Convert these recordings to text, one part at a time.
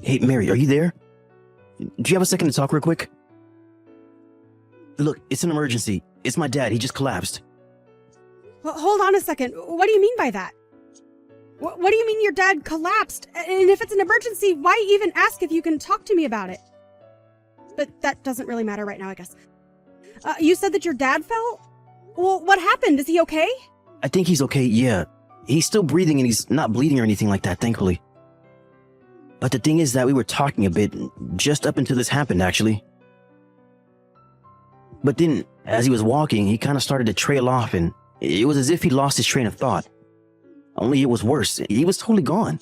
Hey, Mary, are you there? Do you have a second to talk real quick? Look, it's an emergency. It's my dad. He just collapsed. Well, hold on a second. What do you mean by that? What do you mean your dad collapsed? And if it's an emergency, why even ask if you can talk to me about it? But that doesn't really matter right now, I guess. You said that your dad fell? Well, what happened? Is he okay? I think he's okay, yeah. He's still breathing and he's not bleeding or anything like that, thankfully. But the thing is that we were talking a bit just up until this happened, actually. But then, as he was walking, he kind of started to trail off and it was as if he lost his train of thought. Only it was worse. He was totally gone.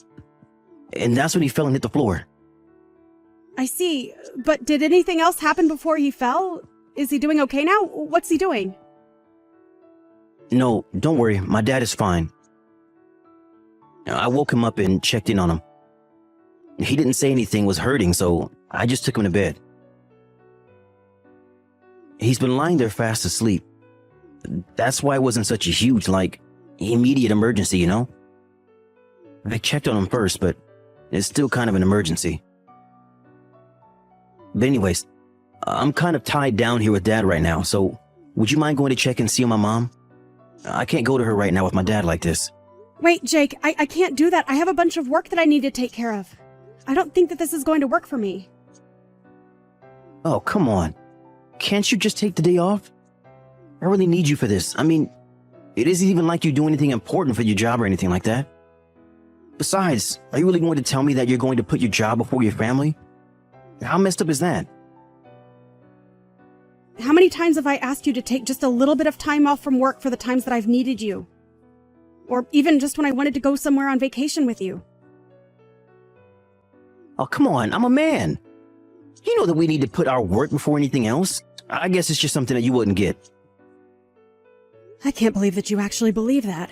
And that's when he fell and hit the floor. I see. But did anything else happen before he fell? Is he doing okay now? What's he doing? No, don't worry. My dad is fine. I woke him up and checked in on him. He didn't say anything was hurting, so I just took him to bed. He's been lying there fast asleep. That's why it wasn't such a huge, immediate emergency, you know? I checked on him first, but it's still kind of an emergency. But anyways, I'm kind of tied down here with Dad right now, so would you mind going to check and see on my mom? I can't go to her right now with my dad like this. Wait, Jake, I can't do that. I have a bunch of work that I need to take care of. I don't think that this is going to work for me. Oh, come on. Can't you just take the day off? I really need you for this. I mean, it isn't even like you do anything important for your job or anything like that. Besides, are you really going to tell me that you're going to put your job before your family? How messed up is that? How many times have I asked you to take just a little bit of time off from work for the times that I've needed you? Or even just when I wanted to go somewhere on vacation with you? Oh, come on, I'm a man. You know that we need to put our work before anything else. I guess it's just something that you wouldn't get. I can't believe that you actually believe that.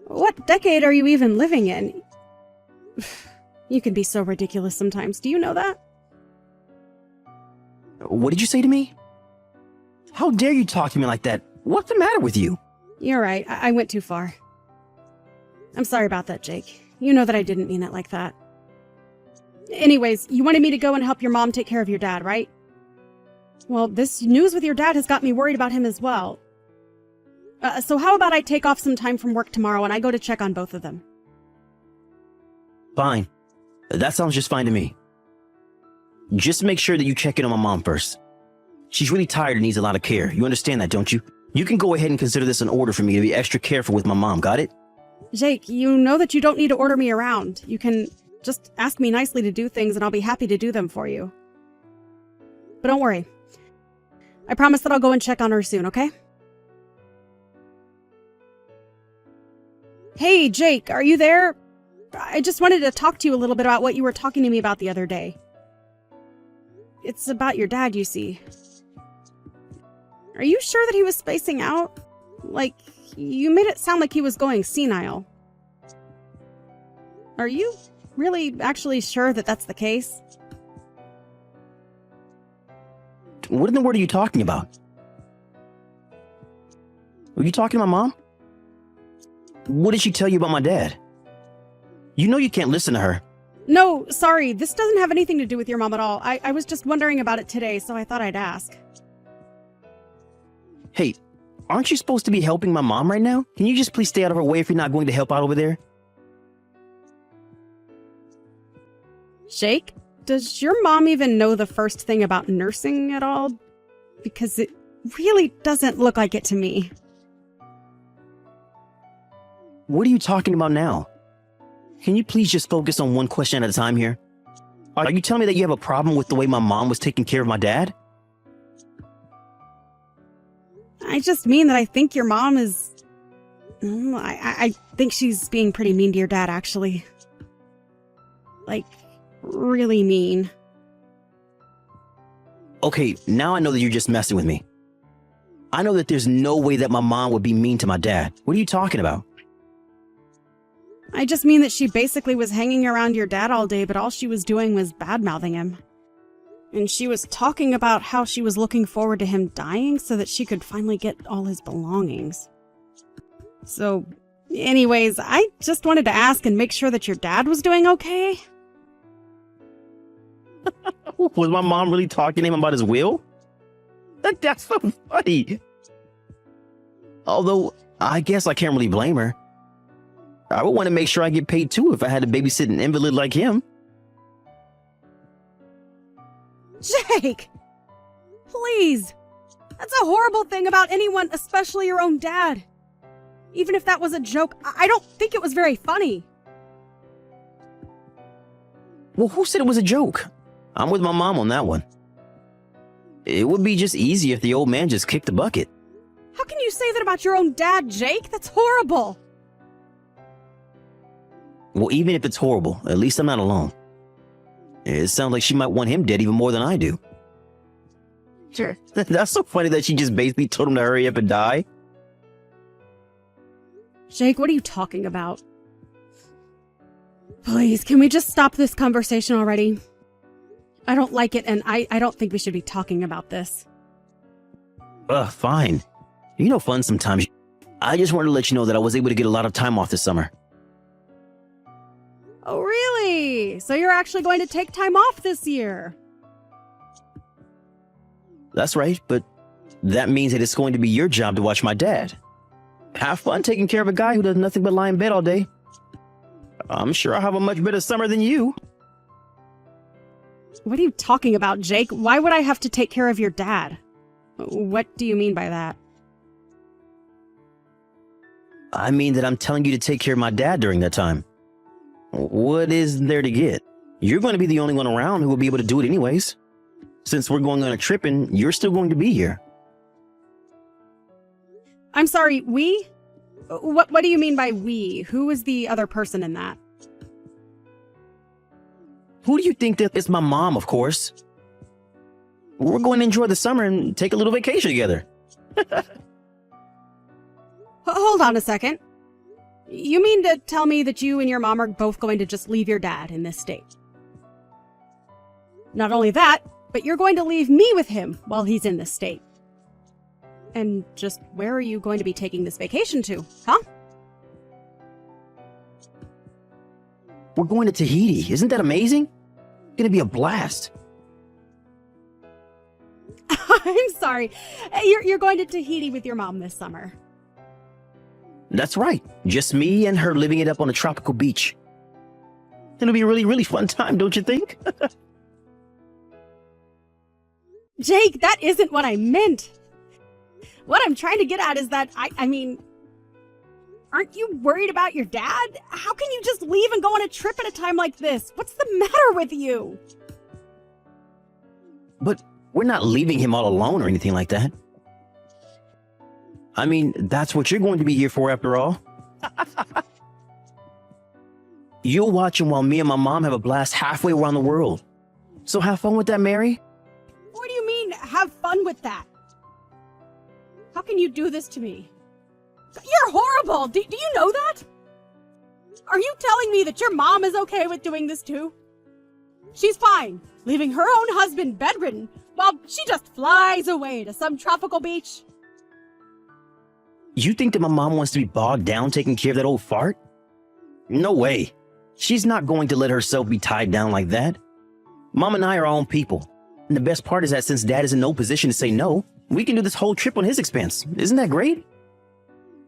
What decade are you even living in? You can be so ridiculous sometimes. Do you know that? What did you say to me? How dare you talk to me like that? What's the matter with you? You're right. I went too far. I'm sorry about that, Jake. You know that I didn't mean it like that. Anyways, you wanted me to go and help your mom take care of your dad, right? Well, this news with your dad has got me worried about him as well. So how about I take off some time from work tomorrow and I go to check on both of them? Fine. That sounds just fine to me. Just make sure that you check in on my mom first. She's really tired and needs a lot of care. You understand that, don't you? You can go ahead and consider this an order for me to be extra careful with my mom, got it? Jake, you know that you don't need to order me around. You can just ask me nicely to do things and I'll be happy to do them for you. But don't worry. I promise that I'll go and check on her soon, okay? Hey, Jake, are you there? I just wanted to talk to you a little bit about what you were talking to me about the other day. It's about your dad, you see. Are you sure that he was spacing out? Like, you made it sound like he was going senile. Are you really actually sure that that's the case? What in the world are you talking about? Were you talking to my mom? What did she tell you about my dad? You know you can't listen to her. No, sorry. This doesn't have anything to do with your mom at all. I was just wondering about it today, so I thought I'd ask. Hey, aren't you supposed to be helping my mom right now? Can you just please stay out of her way if you're not going to help out over there? Jake, does your mom even know the first thing about nursing at all? Because it really doesn't look like it to me. What are you talking about now? Can you please just focus on one question at a time here? Are you telling me that you have a problem with the way my mom was taking care of my dad? I just mean that I think your mom is... I think she's being pretty mean to your dad, actually. Like, really mean. Okay, now I know that you're just messing with me. I know that there's no way that my mom would be mean to my dad. What are you talking about? I just mean that she basically was hanging around your dad all day, but all she was doing was bad-mouthing him. And she was talking about how she was looking forward to him dying so that she could finally get all his belongings. So, anyways, I just wanted to ask and make sure that your dad was doing okay. Was my mom really talking to him about his will? That's so funny. Although, I guess I can't really blame her. I would want to make sure I get paid too if I had to babysit an invalid like him. Jake! Please! That's a horrible thing about anyone, especially your own dad. Even if that was a joke, I don't think it was very funny. Well, who said it was a joke? I'm with my mom on that one. It would be just easy if the old man just kicked the bucket. How can you say that about your own dad, Jake? That's horrible. Well, even if it's horrible, at least I'm not alone. It sounds like she might want him dead even more than I do. Sure. That's so funny that she just basically told him to hurry up and die. Jake, what are you talking about? Please, can we just stop this conversation already? I don't like it, and I don't think we should be talking about this. Fine. You know, fun sometimes. I just wanted to let you know that I was able to get a lot of time off this summer. Oh, really? So you're actually going to take time off this year? That's right, but that means that it's going to be your job to watch my dad. Have fun taking care of a guy who does nothing but lie in bed all day. I'm sure I'll have a much better summer than you. What are you talking about, Jake? Why would I have to take care of your dad? What do you mean by that? I mean that I'm telling you to take care of my dad during that time. What is there to get? You're going to be the only one around who will be able to do it anyways. Since we're going on a trip and you're still going to be here. I'm sorry, we? What do you mean by we? Who is the other person in that? Who do you think that is? My mom, of course. We're going to enjoy the summer and take a little vacation together. Hold on a second. You mean to tell me that you and your mom are both going to just leave your dad in this state? Not only that, but you're going to leave me with him while he's in this state. And just where are you going to be taking this vacation to, huh? We're going to Tahiti. Isn't that amazing? It's going to be a blast. I'm sorry. You're going to Tahiti with your mom this summer. That's right. Just me and her living it up on a tropical beach. It'll be a really, really fun time, don't you think? Jake, that isn't what I meant. What I'm trying to get at is that, I mean, aren't you worried about your dad? How can you just leave and go on a trip at a time like this? What's the matter with you? But we're not leaving him all alone or anything like that. I mean, that's what you're going to be here for after all. You'll watch him while me and my mom have a blast halfway around the world. So have fun with that, Mary. What do you mean, have fun with that? How can you do this to me? You're horrible! Do you know that? Are you telling me that your mom is okay with doing this too? She's fine, leaving her own husband bedridden while she just flies away to some tropical beach. You think that my mom wants to be bogged down taking care of that old fart? No way. She's not going to let herself be tied down like that. Mom and I are our own people. And the best part is that since Dad is in no position to say no, we can do this whole trip on his expense. Isn't that great?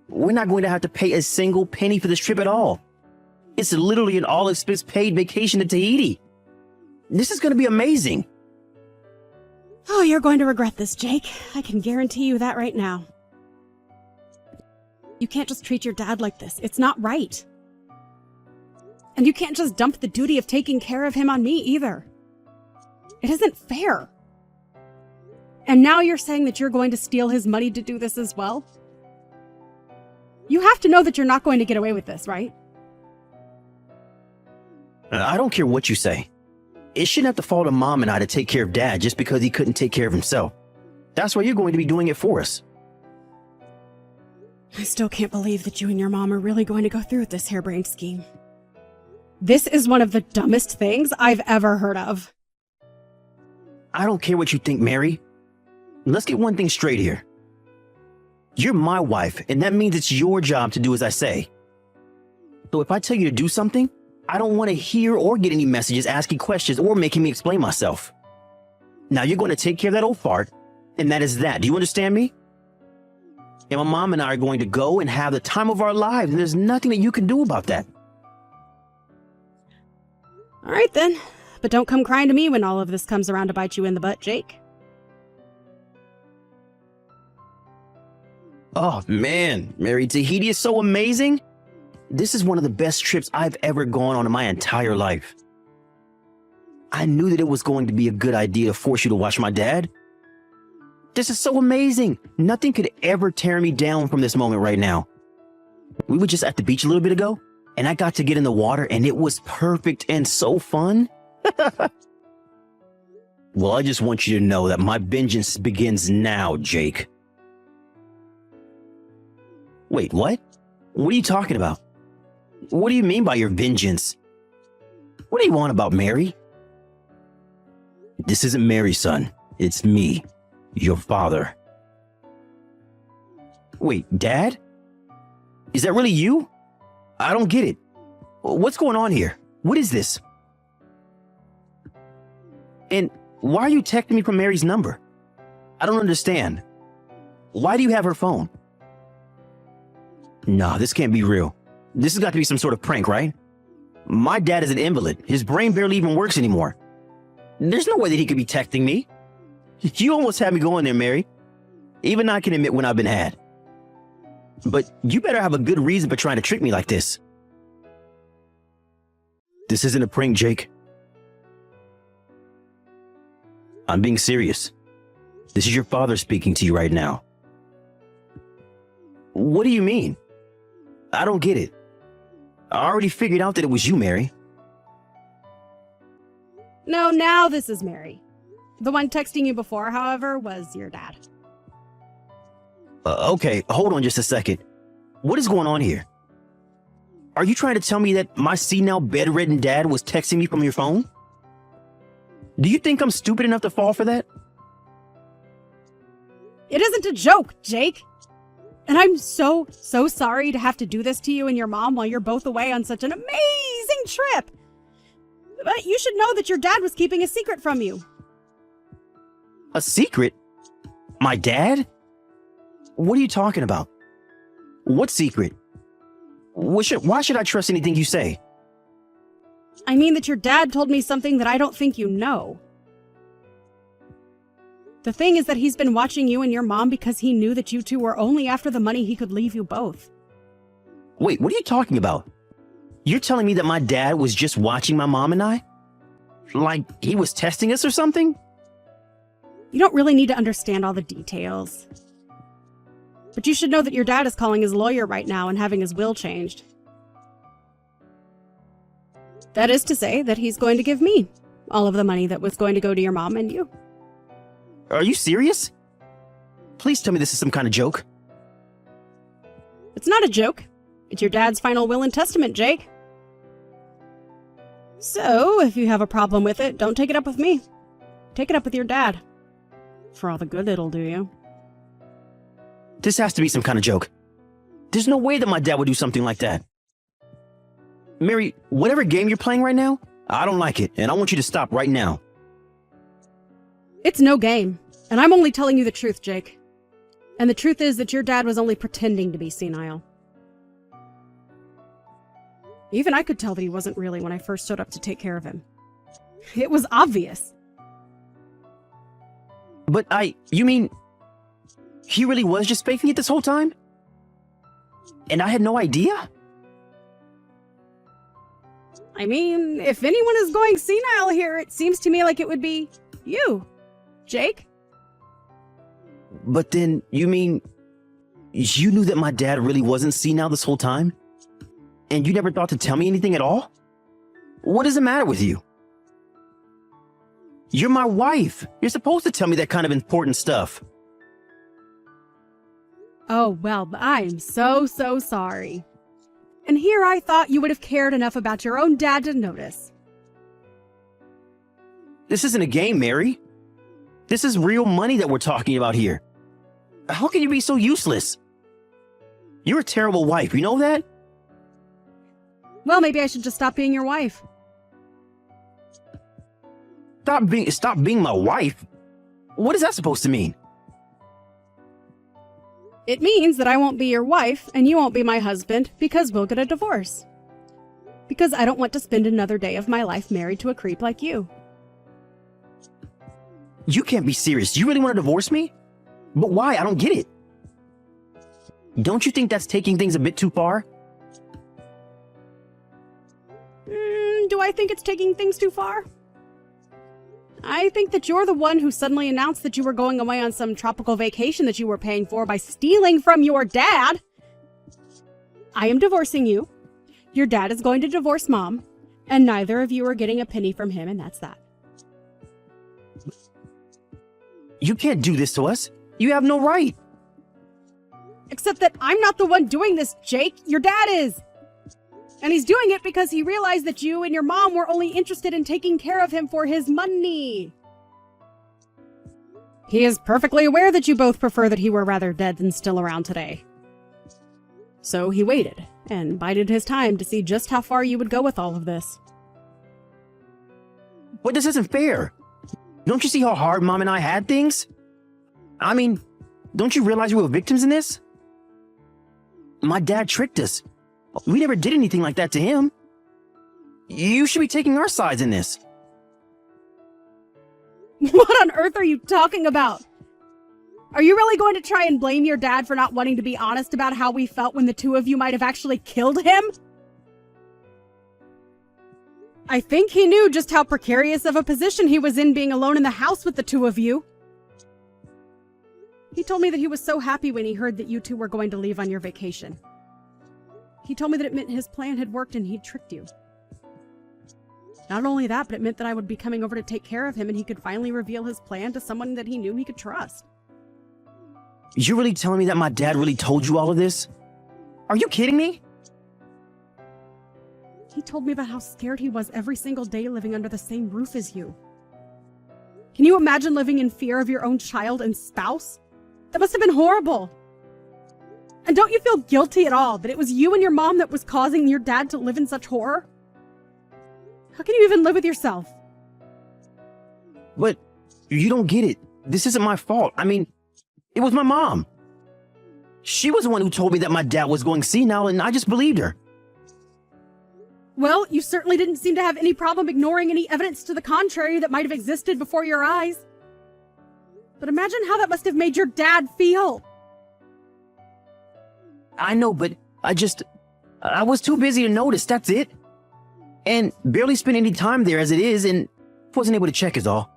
We're not going to have to pay a single penny for this trip at all. It's literally an all-expense paid vacation to Tahiti. This is going to be amazing. Oh, you're going to regret this, Jake. I can guarantee you that right now. You can't just treat your dad like this. It's not right. And you can't just dump the duty of taking care of him on me either. It isn't fair. And now you're saying that you're going to steal his money to do this as well? You have to know that you're not going to get away with this, right? I don't care what you say. It shouldn't have to fall to Mom and I to take care of Dad just because he couldn't take care of himself. That's why you're going to be doing it for us. I still can't believe that you and your mom are really going to go through with this harebrained scheme. This is one of the dumbest things I've ever heard of. I don't care what you think, Mary. Let's get one thing straight here. You're my wife, and that means it's your job to do as I say. So if I tell you to do something, I don't want to hear or get any messages asking questions or making me explain myself. Now you're going to take care of that old fart, and that is that. Do you understand me? And my mom and I are going to go and have the time of our lives, and there's nothing that you can do about that. All right, then. But don't come crying to me when all of this comes around to bite you in the butt, Jake. Oh, man. Mary, Tahiti is so amazing. This is one of the best trips I've ever gone on in my entire life. I knew that it was going to be a good idea to force you to watch my dad. This is so amazing. Nothing could ever tear me down from this moment right now. We were just at the beach a little bit ago, and I got to get in the water, and it was perfect and so fun. Well, I just want you to know that my vengeance begins now, Jake. Wait, what? What are you talking about? What do you mean by your vengeance? What do you want about Mary? This isn't Mary, son. It's me, your father. Wait, Dad? Is that really you? I don't get it. What's going on here? What is this? And why are you texting me from Mary's number? I don't understand. Why do you have her phone? Nah, this can't be real. This has got to be some sort of prank, right? My dad is an invalid. His brain barely even works anymore. There's no way that he could be texting me. You almost had me going there, Mary. Even I can admit when I've been had. But you better have a good reason for trying to trick me like this. This isn't a prank, Jake. I'm being serious. This is your father speaking to you right now. What do you mean? I don't get it. I already figured out that it was you, Mary. No, now this is Mary. The one texting you before, however, was your dad. Okay, hold on just a second. What is going on here? Are you trying to tell me that my senile bedridden dad was texting me from your phone? Do you think I'm stupid enough to fall for that? It isn't a joke, Jake. And I'm so sorry to have to do this to you and your mom while you're both away on such an amazing trip. But you should know that your dad was keeping a secret from you. A secret? My dad? What are you talking about? What secret? Why should I trust anything you say? I mean that your dad told me something that I don't think you know. The thing is that he's been watching you and your mom because he knew that you two were only after the money he could leave you both. Wait, what are you talking about? You're telling me that my dad was just watching my mom and I? Like he was testing us or something? You don't really need to understand all the details. But you should know that your dad is calling his lawyer right now and having his will changed. That is to say that he's going to give me all of the money that was going to go to your mom and you. Are you serious? Please tell me this is some kind of joke. It's not a joke. It's your dad's final will and testament, Jake. So, if you have a problem with it, don't take it up with me. Take it up with your dad. For all the good it'll do you. This has to be some kind of joke. There's no way that my dad would do something like that. Mary, whatever game you're playing right now, I don't like it, and I want you to stop right now. It's no game, and I'm only telling you the truth, Jake. And the truth is that your dad was only pretending to be senile. Even I could tell that he wasn't really when I first showed up to take care of him. It was obvious. But you mean, he really was just faking it this whole time? And I had no idea? I mean, if anyone is going senile here, it seems to me like it would be you, Jake. But then, you mean, you knew that my dad really wasn't senile this whole time? And you never thought to tell me anything at all? What does the matter with you? You're my wife. You're supposed to tell me that kind of important stuff. Oh, well, I'm so sorry. And here I thought you would have cared enough about your own dad to notice. This isn't a game, Mary. This is real money that we're talking about here. How can you be so useless? You're a terrible wife, you know that? Well, maybe I should just stop being your wife. Stop being my wife? What is that supposed to mean? It means that I won't be your wife and you won't be my husband because we'll get a divorce. Because I don't want to spend another day of my life married to a creep like you. You can't be serious. You really want to divorce me? But why? I don't get it. Don't you think that's taking things a bit too far? Do I think it's taking things too far? I think that you're the one who suddenly announced that you were going away on some tropical vacation that you were paying for by stealing from your dad. I am divorcing you. Your dad is going to divorce Mom, and neither of you are getting a penny from him, and that's that. You can't do this to us. You have no right. Except that I'm not the one doing this, Jake. Your dad is. And he's doing it because he realized that you and your mom were only interested in taking care of him for his money. He is perfectly aware that you both prefer that he were rather dead than still around today. So he waited and bided his time to see just how far you would go with all of this. But this isn't fair. Don't you see how hard Mom and I had things? I mean, don't you realize we were victims in this? My dad tricked us. We never did anything like that to him. You should be taking our sides in this. What on earth are you talking about? Are you really going to try and blame your dad for not wanting to be honest about how we felt when the two of you might have actually killed him? I think he knew just how precarious of a position he was in being alone in the house with the two of you. He told me that he was so happy when he heard that you two were going to leave on your vacation. He told me that it meant his plan had worked and he'd tricked you. Not only that, but it meant that I would be coming over to take care of him and he could finally reveal his plan to someone that he knew he could trust. You're really telling me that my dad really told you all of this? Are you kidding me? He told me about how scared he was every single day living under the same roof as you. Can you imagine living in fear of your own child and spouse? That must have been horrible. And don't you feel guilty at all that it was you and your mom that was causing your dad to live in such horror? How can you even live with yourself? But you don't get it. This isn't my fault. I mean, it was my mom. She was the one who told me that my dad was going senile, and I just believed her. Well, you certainly didn't seem to have any problem ignoring any evidence to the contrary that might have existed before your eyes. But imagine how that must have made your dad feel. I know, but I was too busy to notice, that's it. And barely spent any time there as it is, and wasn't able to check is all.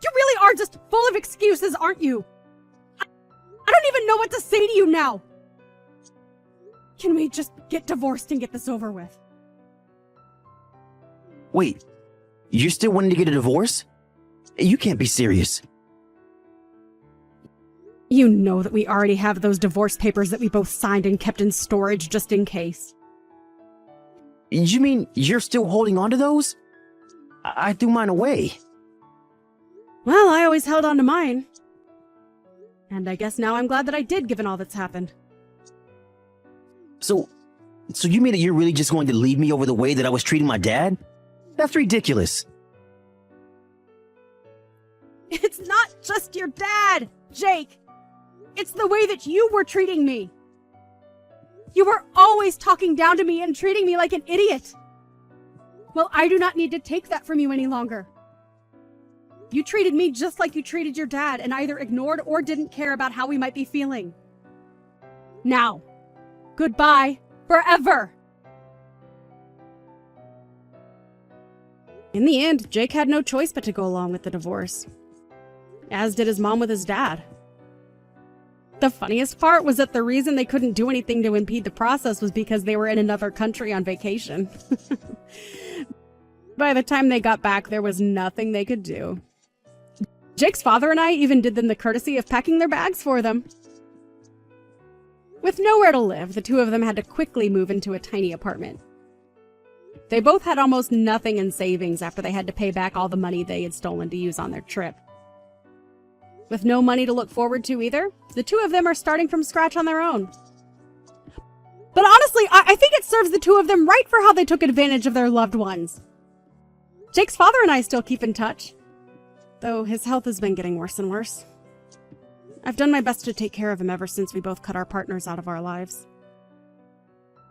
You really are just full of excuses, aren't you? I don't even know what to say to you now. Can we just get divorced and get this over with? Wait, you're still wanting to get a divorce? You can't be serious. You know that we already have those divorce papers that we both signed and kept in storage just in case. You mean you're still holding on to those? I threw mine away. Well, I always held on to mine. And I guess now I'm glad that I did, given all that's happened. So you mean that you're really just going to leave me over the way that I was treating my dad? That's ridiculous. It's not just your dad, Jake. It's the way that you were treating me. You were always talking down to me and treating me like an idiot. Well, I do not need to take that from you any longer. You treated me just like you treated your dad and either ignored or didn't care about how we might be feeling. Now, goodbye forever. In the end, Jake had no choice but to go along with the divorce. As did his mom with his dad. The funniest part was that the reason they couldn't do anything to impede the process was because they were in another country on vacation. By the time they got back, there was nothing they could do. Jake's father and I even did them the courtesy of packing their bags for them. With nowhere to live, the two of them had to quickly move into a tiny apartment. They both had almost nothing in savings after they had to pay back all the money they had stolen to use on their trip. With no money to look forward to either, the two of them are starting from scratch on their own. But honestly, I think it serves the two of them right for how they took advantage of their loved ones. Jake's father and I still keep in touch, though his health has been getting worse and worse. I've done my best to take care of him ever since we both cut our partners out of our lives.